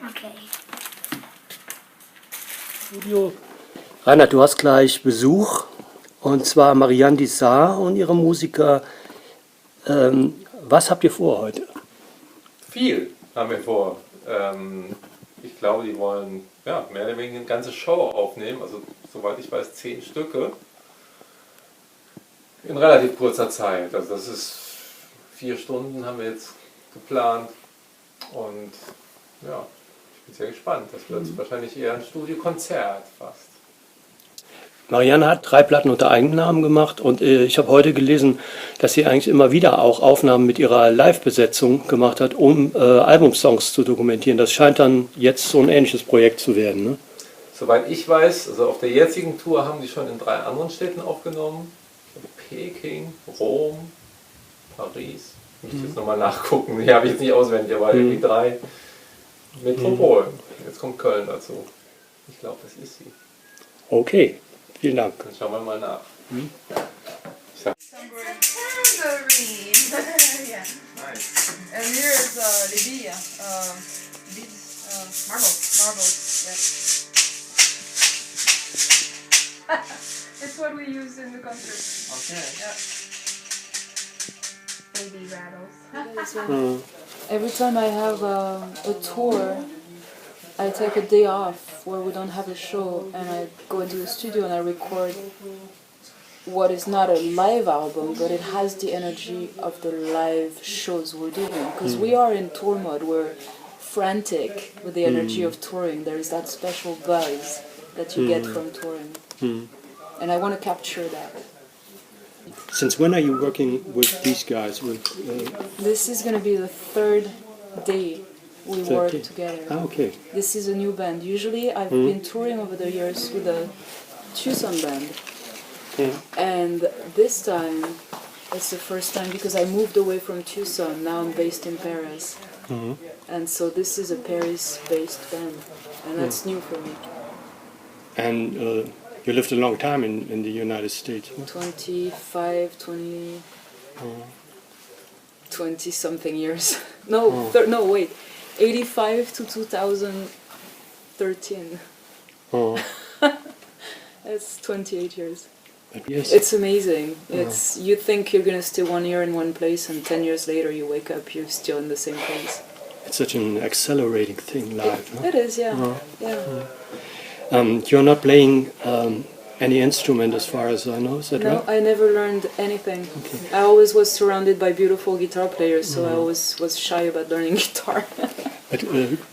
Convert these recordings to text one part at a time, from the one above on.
Okay. Studio. Reinhard, du hast gleich Besuch, und zwar Marianne Dissard und ihre Musiker. Was habt ihr vor heute? Viel haben wir vor. Ich glaube, die wollen mehr oder weniger eine ganze Show aufnehmen, also soweit ich weiß 10 Stücke in relativ kurzer Zeit. Also das ist 4 Stunden haben wir jetzt geplant und ja, ich bin sehr gespannt. Das wird wahrscheinlich eher ein Studiokonzert fast. Marianne hat 3 Platten unter Eigennamen gemacht, und ich habe heute gelesen, dass sie eigentlich immer wieder auch Aufnahmen mit ihrer Live-Besetzung gemacht hat, um Albumsongs zu dokumentieren. Das scheint dann jetzt so ein ähnliches Projekt zu werden, ne? Soweit ich weiß, also auf der jetzigen Tour haben die schon in 3 anderen Städten aufgenommen. Peking, Rom, Paris. Ich muss jetzt nochmal nachgucken, die habe ich jetzt nicht auswendig, aber irgendwie 3 Metropolen. Jetzt kommt Köln dazu. Ich glaube, das ist sie. Okay, vielen Dank. Dann schauen wir mal nach. Tambourine. Yeah. Nice. And here is Libya. Beads, marbles. Yeah. It's what we use in the concert. Okay. Yeah. Baby rattles. Every time I have a tour, I take a day off where we don't have a show, and I go into the studio and I record what is not a live album, but it has the energy of the live shows we're doing. Because we are in tour mode, we're frantic with the energy of touring. There is that special buzz that you get from touring. And I want to capture that. Since when are you working with these guys? This is going to be the 3rd day we work together. Okay. This is a new band. Usually I've been touring over the years with a Tucson band. And this time it's the first time because I moved away from Tucson. Now I'm based in Paris. And so this is a Paris-based band. And that's new for me. And you lived a long time in the United States. 20 something years. No, wait. 85 to 2013. It's 28 years. Yes. It's amazing. It's you think you're gonna stay 1 year in one place, and 10 years later you wake up, you're still in the same place. It's such an accelerating thing, live. No? It is, yeah. You're not playing any instrument, as far as I know. Is that No, right? I never learned anything. I always was surrounded by beautiful guitar players, so I always was shy about learning guitar. But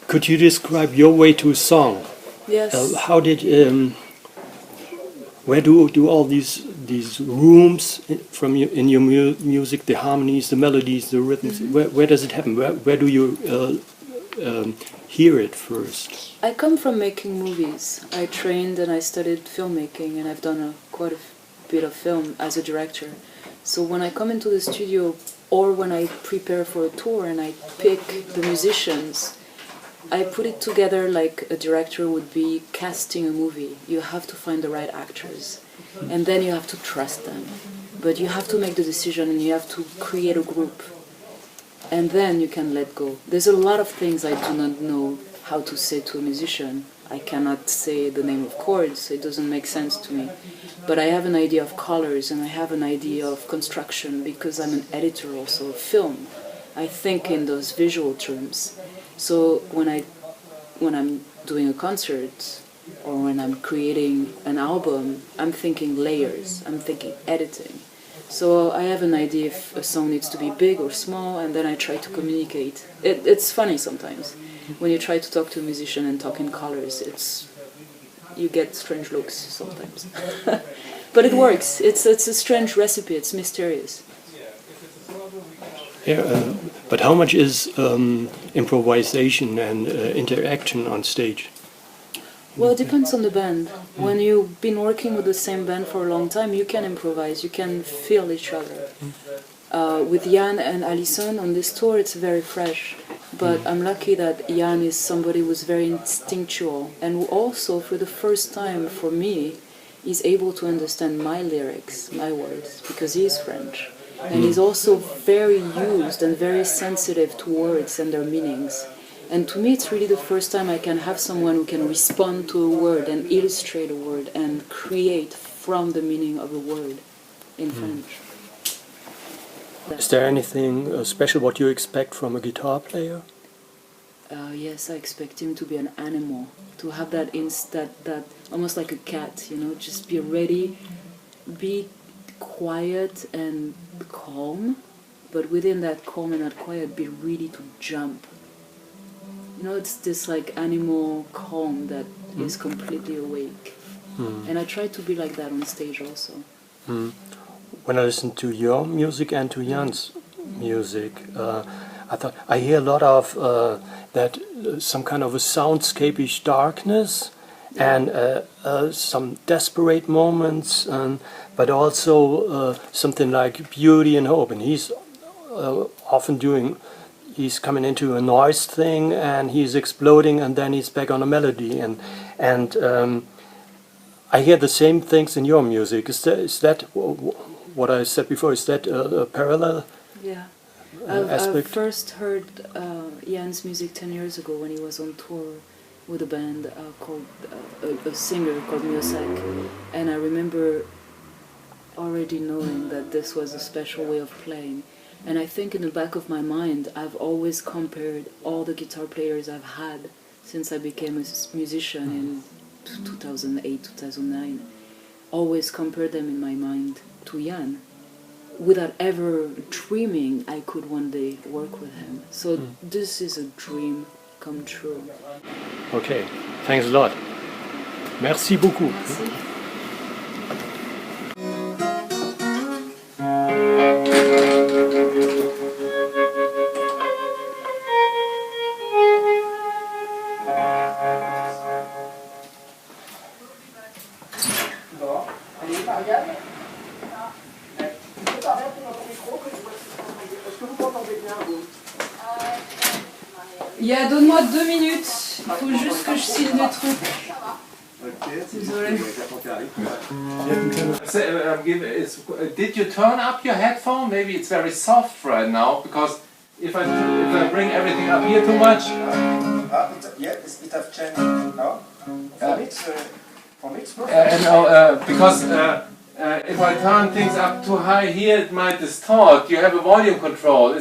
could you describe your way to a song? Yes. How did where do all these rooms from in your music, the harmonies, the melodies, the rhythms? Where does it happen? Where do you hear it first? I come from making movies. I trained and I studied filmmaking, and I've done quite a bit of film as a director. So when I come into the studio, or when I prepare for a tour and I pick the musicians, I put it together like a director would be casting a movie. You have to find the right actors, and then you have to trust them. But you have to make the decision, and you have to create a group. And then you can let go. There's a lot of things I do not know how to say to a musician. I cannot say the name of chords, it doesn't make sense to me. But I have an idea of colors, and I have an idea of construction, because I'm an editor also of film. I think in those visual terms. So when I'm doing a concert, or when I'm creating an album, I'm thinking layers, I'm thinking editing. So I have an idea if a song needs to be big or small, and then I try to communicate. It's funny sometimes. When you try to talk to a musician and talk in colors, you get strange looks sometimes. But it works. It's a strange recipe. It's mysterious. Yeah, but how much is improvisation and interaction on stage? Well, it depends on the band. When you've been working with the same band for a long time, you can improvise, you can feel each other. With Jan and Alison on this tour, it's very fresh. But I'm lucky that Jan is somebody who's very instinctual, and who also, for the first time for me, is able to understand my lyrics, my words, because he is French. And he's also very used and very sensitive to words and their meanings. And to me, it's really the first time I can have someone who can respond to a word and illustrate a word and create from the meaning of a word in French. Is there anything special what you expect from a guitar player? Yes, I expect him to be an animal, to have that that almost like a cat, you know, just be ready, be quiet and calm, but within that calm and that quiet, be ready to jump. You know, it's this like animal calm that is completely awake. And I try to be like that on stage also. When I listen to your music and to Jan's music, I thought I hear a lot of some kind of a soundscapish darkness and some desperate moments, but also something like beauty and hope. And he's often he's coming into a noise thing and he's exploding and then he's back on a melody. And I hear the same things in your music. Is that what I said before? Is that a parallel? Yeah. Aspect? I first heard Jan's music 10 years ago when he was on tour with a band called, a singer called Miosek. And I remember already knowing that this was a special way of playing. And I think in the back of my mind, I've always compared all the guitar players I've had since I became a musician in 2008, 2009. Always compared them in my mind to Jan, without ever dreaming I could one day work with him. So this is a dream come true. Okay, thanks a lot. Merci beaucoup. Merci. Donne-moi 2 minutes, il faut juste que je signe des trucs. Désolée. Did you turn up your headphone? Maybe it's very soft right now, because if I bring everything up here too much... it has changed now. For me it's perfect. Because if I turn things up too high here, it might distort. You have a volume control.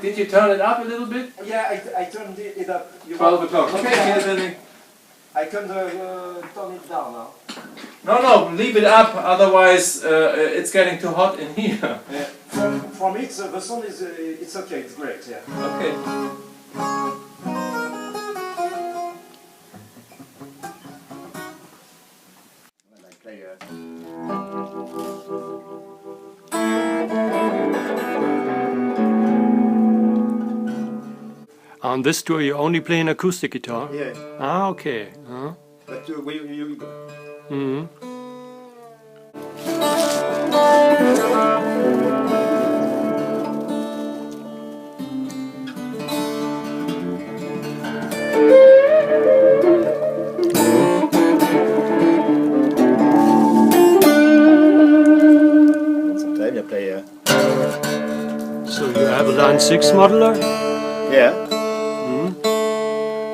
Did you turn it up a little bit? Yeah, I turned it up. 12 o'clock. Okay, I can turn it down now. No, leave it up, otherwise it's getting too hot in here. Yeah. For me, the sound is it's okay, it's great. Yeah. Okay. On this tour, you only play an acoustic guitar? Yeah. Ah, okay. But you Sometimes I play. So you have a line 6 modeler? Yeah.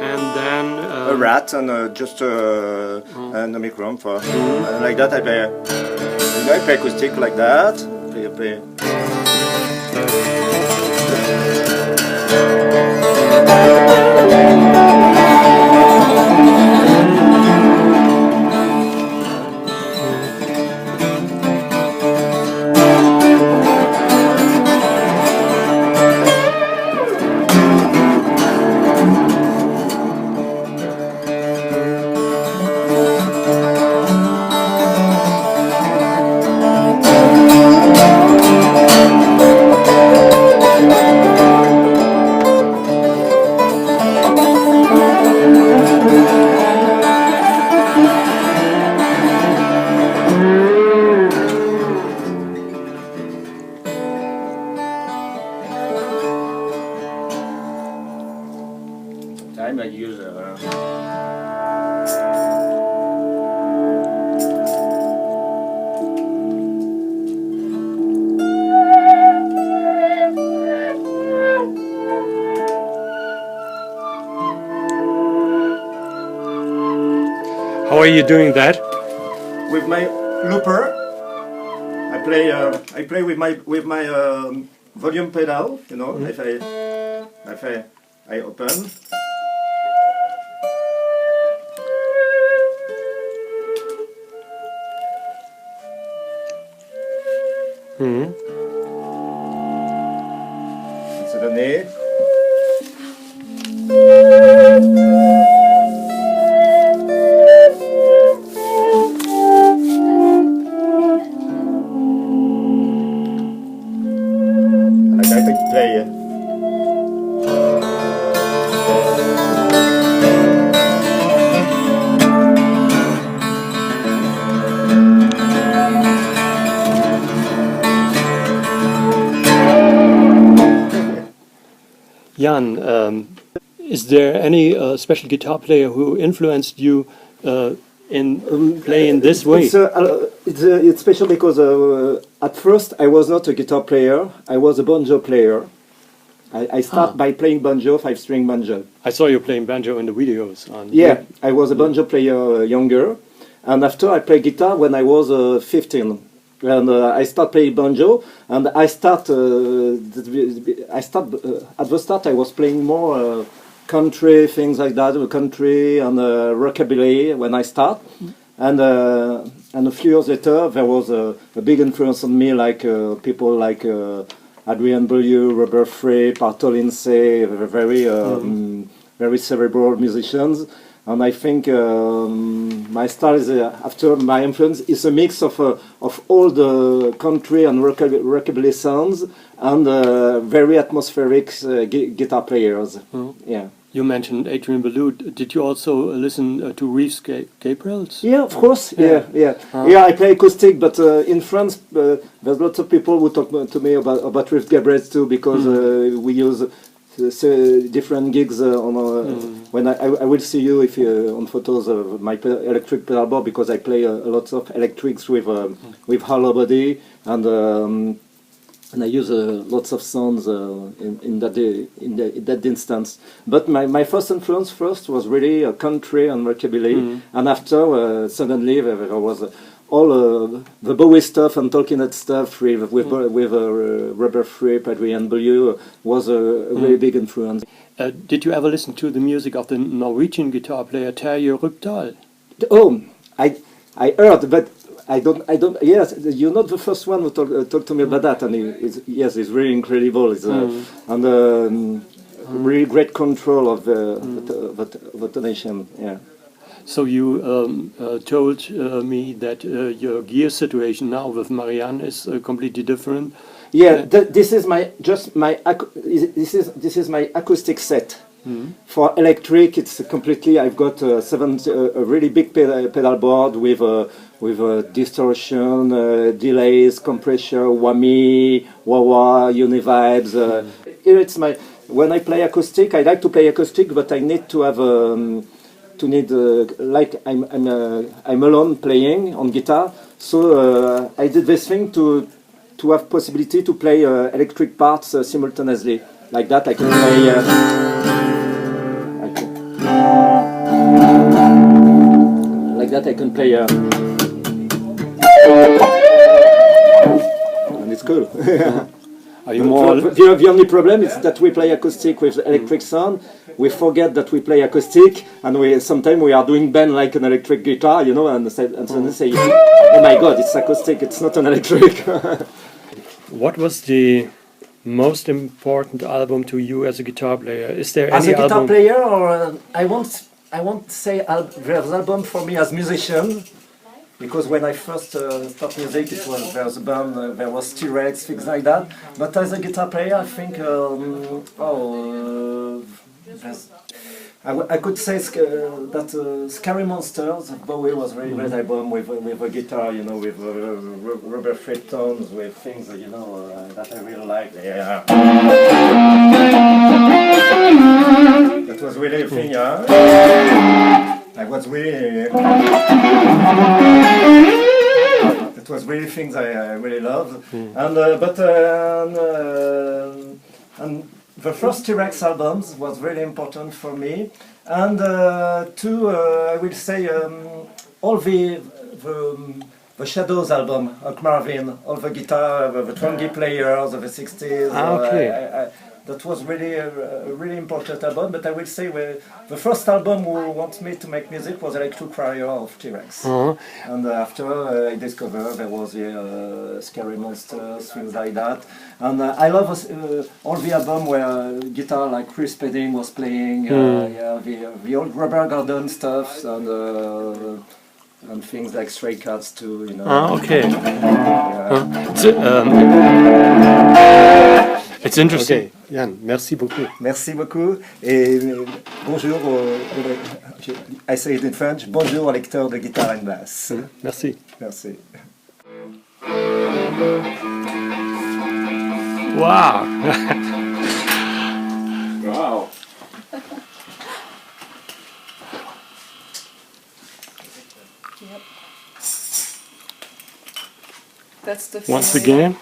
And then A rat and just and a microphone for like that. I play. I play acoustic like that. Play. are you doing that? With my looper, I play with my volume pedal. You know, if I open. It's underneath. Like I can play. Jan, is there any special guitar player who influenced you in playing this way? It's special because at first I was not a guitar player, I was a banjo player. I start by playing banjo, 5-string banjo. I saw you playing banjo in the videos. Yeah, I was a banjo player younger, and after I played guitar when I was 15. And I start playing banjo, and at the start I was playing more country, things like that, country and rockabilly when I start. And a few years later there was a big influence on me, like people like Adrian Belew, Robert Fripp, Arthur Lindsay, very cerebral musicians. And I think my style is, after my influence, is a mix of all the country and rockabilly sounds and very atmospheric guitar players. Yeah. You mentioned Adrian Belew. Did you also listen to Reeves Gabriels? Yeah, of course. Yeah. I play acoustic, but in France, there's lots of people who talk to me about Reeves Gabriels too, because we use different gigs when I will see you if on photos of my electric pedal board, because I play a lot of electrics with hollow body, and I use lots of sounds in that instance. But my first influence was really country and rockabilly, and after suddenly there was all the Bowie stuff and Tolkien stuff with Robert Fripp, Adrian Belew was a very big influence. Did you ever listen to the music of the Norwegian guitar player Terje Rypdal? Oh, I heard, but I don't. Yes, you're not the first one who talked to me about that, and he's really incredible. And really great control of the tonation. Yeah. So you told me that your gear situation now with Marianne is completely different. Yeah, this is my acoustic set. For electric, it's completely. I've got a really big pedal board with distortion, delays, compressor, whammy, wah-wah, univibes. Here it's my. When I play acoustic, I like to play acoustic, but I need to have. Like I'm alone playing on guitar, so I did this thing to have possibility to play electric parts simultaneously. Like that, I can play. Like that, I can play. And it's cool. Are you more? The only problem is that we play acoustic with electric sound. We forget that we play acoustic, and sometimes we are doing bend like an electric guitar, you know, and suddenly say, "Oh my God, it's acoustic! It's not an electric." What was the most important album to you as a guitar player? Is there as any a guitar album? player, or I won't say there's album for me as musician, because when I first started music, there was a band, there was T-Rex, things like that. But as a guitar player, I think I could say that Scary Monsters of Bowie was a very great album with a guitar, you know, with Robert Fripp tones, with things, you know, that I really liked. Yeah. That was really a thing, yeah. I was really. It was really things I really loved, and the first T-Rex albums was really important for me, and I will say all the Shadows album, Hank Marvin, all the guitar, the trumpet players of the 60s. Okay. That was really a really important album, but I will say the first album who wants me to make music was Electric Warrior of T-Rex. And after I discovered there was Scary Monsters, things like that. And I love all the album where guitar like Chris Spedding was playing, the old Rubber Garden stuff, and things like Stray Cats too, you know. Okay. It's interesting. Okay. Yann, merci beaucoup. Merci beaucoup. Et bonjour, I say it in French, bonjour aux lecteurs de guitare and basse. Merci. Merci. Wow. Wow. Yep. That's the Once feeling. again.